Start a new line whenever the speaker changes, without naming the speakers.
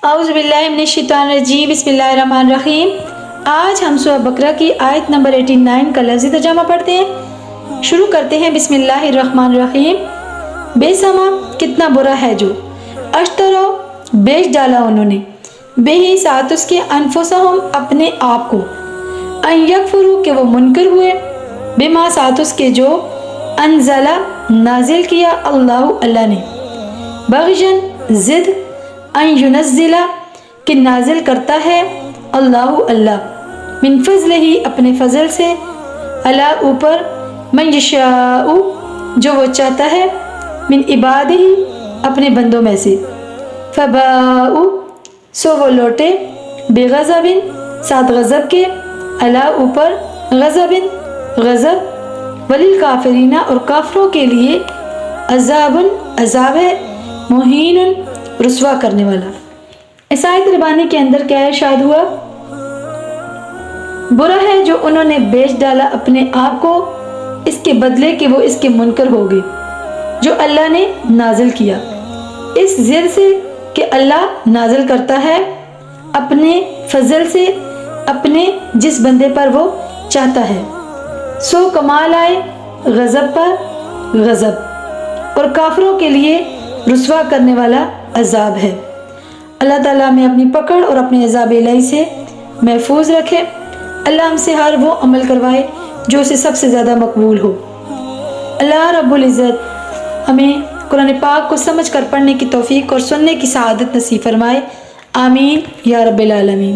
اعوذ باللہ من الشیطان الرجیم، بسم اللہ الرحمن الرحیم۔ آج ہم سورہ بقرہ کی آیت نمبر 89 کا لفظی ترجمہ پڑھتے ہیں۔ شروع کرتے ہیں بسم اللہ الرحمن الرحیم۔ بے سما کتنا برا ہے جو اشترو بیچ ڈالا انہوں نے، بے ہی ساتھ اس کے انفسہم اپنے آپ کو، ان یکفرو کہ وہ منکر ہوئے، بما ساتھ اس کے جو انزلہ نازل کیا اللہ نے، بغیًا ضد، ان ینزلہ کہ نازل کرتا ہے اللہ من فضلہ ہی اپنے فضل سے، اللہ اوپر، من یشاء جو وہ چاہتا ہے، من عبادہ اپنے بندوں میں سے، فباؤ سو وہ لوٹے، بغضب ساتھ غضب کے، اللہ اوپر، غضب غضب، وللکافرین اور کافروں کے لیے عذاب عذاب ہے، مہین رسوا کرنے والا۔ اس آیت ربانی کے اندر کیا ارشاد ہوا؟ برا ہے جو انہوں نے بیچ ڈالا اپنے آپ کو اس کے بدلے کہ وہ اس کے منکر ہو گئے جو اللہ نے نازل کیا، اس زر سے کہ اللہ نازل کرتا ہے اپنے فضل سے اپنے جس بندے پر وہ چاہتا ہے، سو کمال آئے غضب پر غضب، اور کافروں کے لیے رسوا کرنے والا عذاب ہے۔ اللہ تعالیٰ ہمیں اپنی پکڑ اور اپنے عذاب الہی سے محفوظ رکھے۔ اللہ ہم سے ہر وہ عمل کروائے جو اسے سب سے زیادہ مقبول ہو۔ اللہ رب العزت ہمیں قرآن پاک کو سمجھ کر پڑھنے کی توفیق اور سننے کی سعادت نصیب فرمائے، آمین یا رب العالمین۔